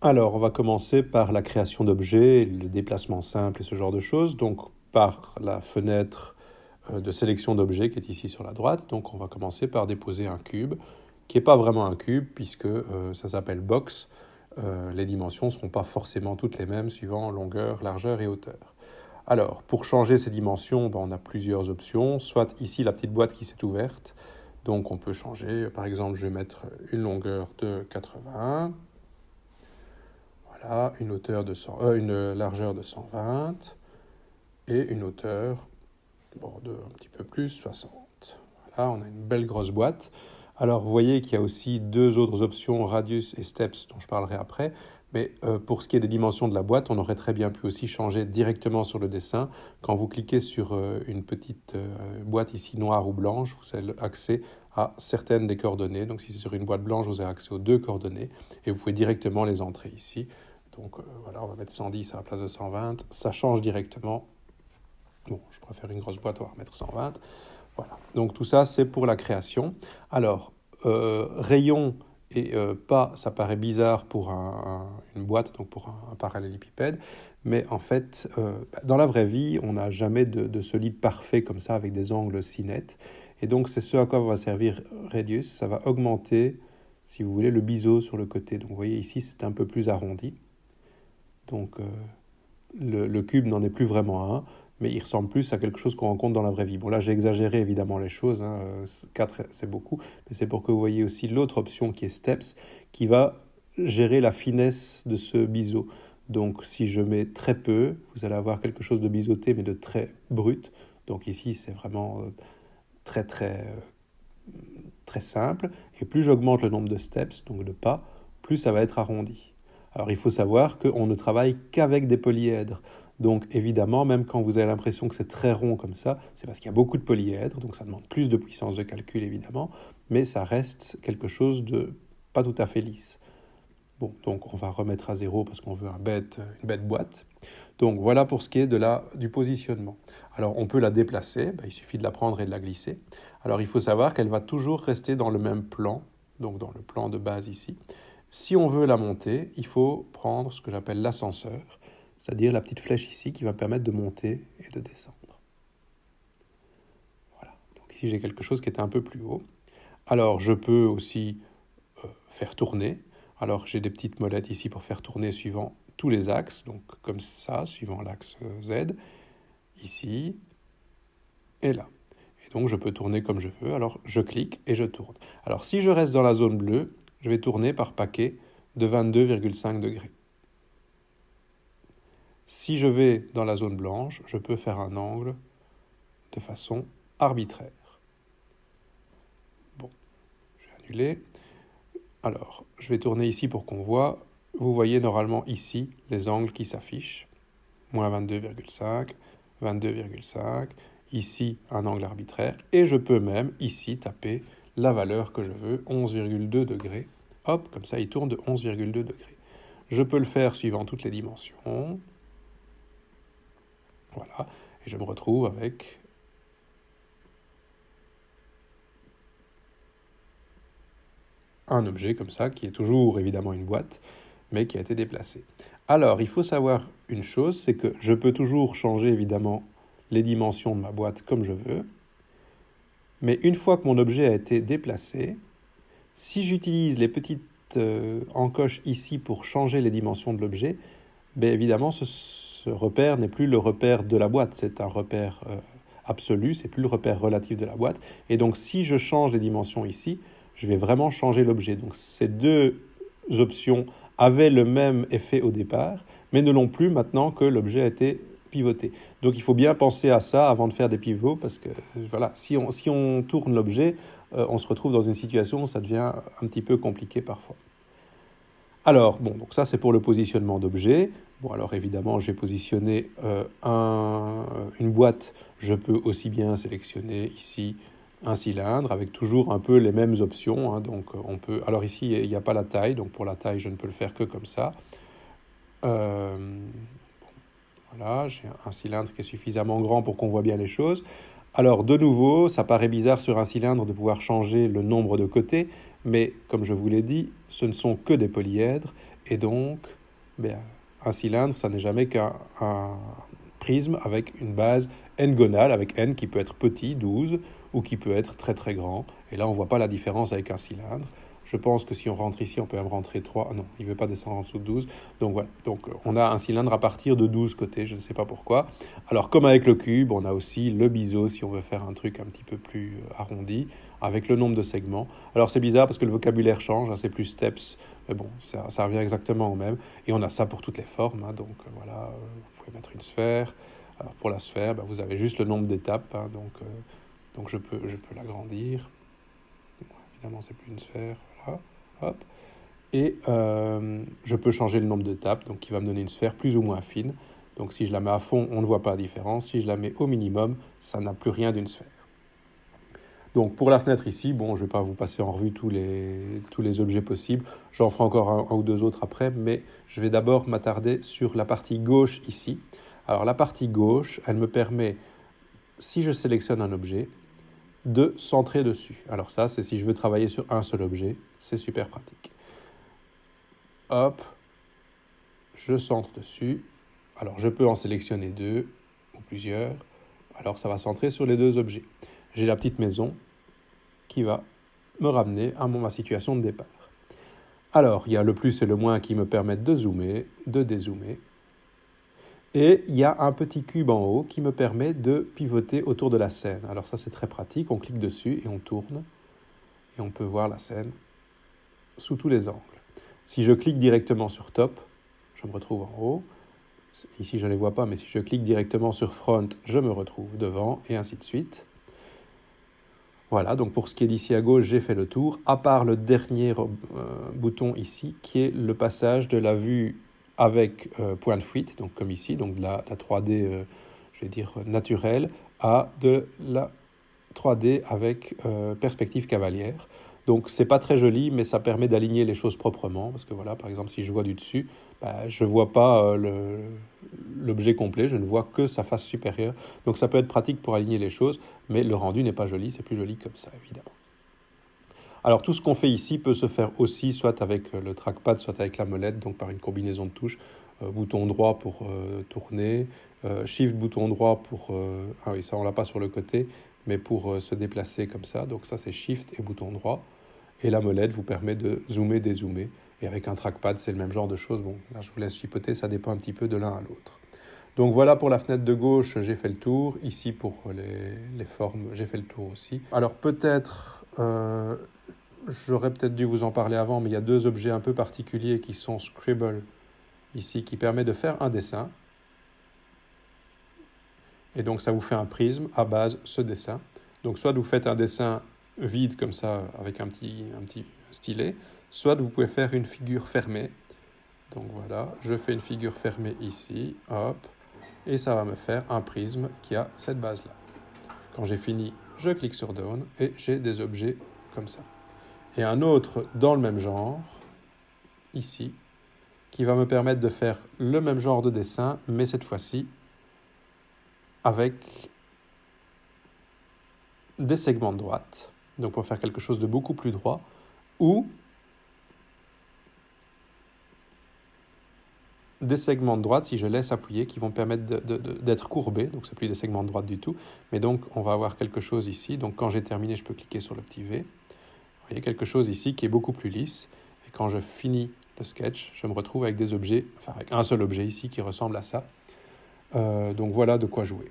Alors, on va commencer par la création d'objets, le déplacement simple et ce genre de choses. Donc, par la fenêtre de sélection d'objets qui est ici sur la droite. Donc, on va commencer par déposer un cube, qui n'est pas vraiment un cube, puisque ça s'appelle box. Les dimensions ne seront pas forcément toutes les mêmes, suivant longueur, largeur et hauteur. Alors, pour changer ces dimensions, on a plusieurs options. Soit ici, la petite boîte qui s'est ouverte. Donc, on peut changer. Par exemple, je vais mettre une longueur de 80. Voilà, une largeur de 120 et une hauteur de un petit peu plus, 60. Voilà, on a une belle grosse boîte. Alors, vous voyez qu'il y a aussi deux autres options, radius et steps, dont je parlerai après. Mais pour ce qui est des dimensions de la boîte, on aurait très bien pu aussi changer directement sur le dessin. Quand vous cliquez sur une petite boîte ici noire ou blanche, vous avez accès à certaines des coordonnées. Donc si c'est sur une boîte blanche, vous avez accès aux deux coordonnées et vous pouvez directement les entrer ici. Donc voilà, on va mettre 110 à la place de 120. Ça change directement. Bon, je préfère une grosse boîte, on va remettre 120. Voilà. Donc tout ça, c'est pour la création. Alors, rayon et pas, ça paraît bizarre pour une boîte, donc pour un parallélépipède. Mais en fait, dans la vraie vie, on n'a jamais de solide parfait comme ça avec des angles si nets. Et donc, c'est ce à quoi va servir Radius. Ça va augmenter, si vous voulez, le biseau sur le côté. Donc, vous voyez ici, c'est un peu plus arrondi. Donc, le cube n'en est plus vraiment un, mais il ressemble plus à quelque chose qu'on rencontre dans la vraie vie. Bon, là, j'ai exagéré évidemment les choses, 4 c'est beaucoup, mais c'est pour que vous voyez aussi l'autre option qui est Steps, qui va gérer la finesse de ce biseau. Donc, si je mets très peu, vous allez avoir quelque chose de biseauté, mais de très brut. Donc ici, c'est vraiment très, très, très simple. Et plus j'augmente le nombre de steps, donc de pas, plus ça va être arrondi. Alors il faut savoir qu'on ne travaille qu'avec des polyèdres. Donc évidemment, même quand vous avez l'impression que c'est très rond comme ça, c'est parce qu'il y a beaucoup de polyèdres, donc ça demande plus de puissance de calcul évidemment, mais ça reste quelque chose de pas tout à fait lisse. Bon, donc on va remettre à zéro parce qu'on veut une bête boîte. Donc voilà pour ce qui est du positionnement. Alors on peut la déplacer, il suffit de la prendre et de la glisser. Alors il faut savoir qu'elle va toujours rester dans le même plan, donc dans le plan de base ici. Si on veut la monter, il faut prendre ce que j'appelle l'ascenseur, c'est-à-dire la petite flèche ici qui va me permettre de monter et de descendre. Voilà, donc ici j'ai quelque chose qui est un peu plus haut. Alors je peux aussi faire tourner. Alors j'ai des petites molettes ici pour faire tourner suivant tous les axes, donc comme ça, suivant l'axe Z, ici et là. Et donc je peux tourner comme je veux, alors je clique et je tourne. Alors si je reste dans la zone bleue, je vais tourner par paquet de 22,5 degrés. Si je vais dans la zone blanche, je peux faire un angle de façon arbitraire. Bon, je vais annuler. Alors, je vais tourner ici pour qu'on voit. Vous voyez normalement ici les angles qui s'affichent. Moins 22,5, 22,5. Ici, un angle arbitraire. Et je peux même ici taper la valeur que je veux, 11,2 degrés. Hop, comme ça, il tourne de 11,2 degrés. Je peux le faire suivant toutes les dimensions. Voilà. Et je me retrouve avec un objet comme ça, qui est toujours évidemment une boîte, mais qui a été déplacé. Alors, il faut savoir une chose, c'est que je peux toujours changer évidemment les dimensions de ma boîte comme je veux, mais une fois que mon objet a été déplacé, si j'utilise les petites encoches ici pour changer les dimensions de l'objet, évidemment ce repère n'est plus le repère de la boîte, c'est un repère absolu, c'est plus le repère relatif de la boîte, et donc si je change les dimensions ici, je vais vraiment changer l'objet. Donc ces deux options avaient le même effet au départ, mais ne l'ont plus maintenant que l'objet a été pivoté. Donc il faut bien penser à ça avant de faire des pivots, parce que voilà, si on tourne l'objet, on se retrouve dans une situation où ça devient un petit peu compliqué parfois. Alors, bon, donc ça c'est pour le positionnement d'objet. Bon, alors évidemment, j'ai positionné une boîte. Je peux aussi bien sélectionner ici un cylindre avec toujours un peu les mêmes options. Donc on peut. Alors ici, il n'y a pas la taille, donc pour la taille, je ne peux le faire que comme ça. Voilà, j'ai un cylindre qui est suffisamment grand pour qu'on voit bien les choses. Alors de nouveau, ça paraît bizarre sur un cylindre de pouvoir changer le nombre de côtés, mais comme je vous l'ai dit, ce ne sont que des polyèdres, Et donc, ben, un cylindre, ça n'est jamais qu'un prisme avec une base n-gonale, avec n qui peut être petit, 12, ou qui peut être très très grand. Et là, on ne voit pas la différence avec un cylindre. Je pense que si on rentre ici, on peut même rentrer 3. Ah non, il ne veut pas descendre en dessous de 12. Donc voilà, donc, on a un cylindre à partir de 12 côtés, je ne sais pas pourquoi. Alors comme avec le cube, on a aussi le biseau si on veut faire un truc un petit peu plus arrondi, avec le nombre de segments. Alors c'est bizarre parce que le vocabulaire change, hein, c'est plus steps, mais bon, ça revient exactement au même. Et on a ça pour toutes les formes, hein, donc voilà, vous pouvez mettre une sphère. Alors pour la sphère, ben, vous avez juste le nombre d'étapes, hein, donc je peux l'agrandir. Bon, évidemment, c'est plus une sphère, voilà, hop. Et je peux changer le nombre d'étapes, donc qui va me donner une sphère plus ou moins fine. Donc si je la mets à fond, on ne voit pas la différence. Si je la mets au minimum, ça n'a plus rien d'une sphère. Donc pour la fenêtre ici, bon, je ne vais pas vous passer en revue tous les objets possibles. J'en ferai encore un ou deux autres après, mais je vais d'abord m'attarder sur la partie gauche ici. Alors la partie gauche, elle me permet, si je sélectionne un objet, de centrer dessus. Alors ça, c'est si je veux travailler sur un seul objet, c'est super pratique. Hop, je centre dessus. Alors je peux en sélectionner deux ou plusieurs. Alors ça va centrer sur les deux objets. J'ai la petite maison qui va me ramener à ma situation de départ. Alors, il y a le plus et le moins qui me permettent de zoomer, de dézoomer. Et il y a un petit cube en haut qui me permet de pivoter autour de la scène. Alors ça, c'est très pratique. On clique dessus et on tourne. Et on peut voir la scène sous tous les angles. Si je clique directement sur Top, je me retrouve en haut. Ici, je ne les vois pas, mais si je clique directement sur Front, je me retrouve devant, et ainsi de suite. Voilà, donc pour ce qui est d'ici à gauche, j'ai fait le tour, à part le dernier bouton ici, qui est le passage de la vue avec point de fuite, donc comme ici, donc de la 3D, je vais dire, naturelle, à de la 3D avec perspective cavalière. Donc c'est pas très joli, mais ça permet d'aligner les choses proprement, parce que voilà, par exemple, si je vois du dessus, je ne vois pas l'objet complet, je ne vois que sa face supérieure. Donc ça peut être pratique pour aligner les choses, mais le rendu n'est pas joli, c'est plus joli comme ça, évidemment. Alors tout ce qu'on fait ici peut se faire aussi soit avec le trackpad, soit avec la molette, donc par une combinaison de touches. Bouton droit pour tourner, Shift bouton droit pour... ah oui, ça on l'a pas sur le côté, mais pour se déplacer comme ça. Donc ça c'est Shift et bouton droit. Et la molette vous permet de zoomer, dézoomer. Et avec un trackpad, c'est le même genre de choses. Bon, là je vous laisse chipoter, ça dépend un petit peu de l'un à l'autre. Donc voilà pour la fenêtre de gauche, j'ai fait le tour. Ici pour les formes, j'ai fait le tour aussi. Alors peut-être... j'aurais peut-être dû vous en parler avant, mais il y a deux objets un peu particuliers qui sont Scribble, ici, qui permet de faire un dessin. Et donc, ça vous fait un prisme à base ce dessin. Donc, soit vous faites un dessin vide comme ça, avec un petit stylet, soit vous pouvez faire une figure fermée. Donc voilà, je fais une figure fermée ici, hop, et ça va me faire un prisme qui a cette base-là. Quand j'ai fini, je clique sur Down et j'ai des objets comme ça. Et un autre dans le même genre, ici, qui va me permettre de faire le même genre de dessin, mais cette fois-ci avec des segments de droite, donc pour faire quelque chose de beaucoup plus droit, ou des segments de droite, si je laisse appuyer, qui vont permettre d'être courbés, donc c'est plus des segments de droite du tout, mais donc on va avoir quelque chose ici, donc quand j'ai terminé, je peux cliquer sur le petit V, vous voyez quelque chose ici qui est beaucoup plus lisse, et quand je finis le sketch, je me retrouve avec des objets, enfin avec un seul objet ici qui ressemble à ça. Donc voilà de quoi jouer.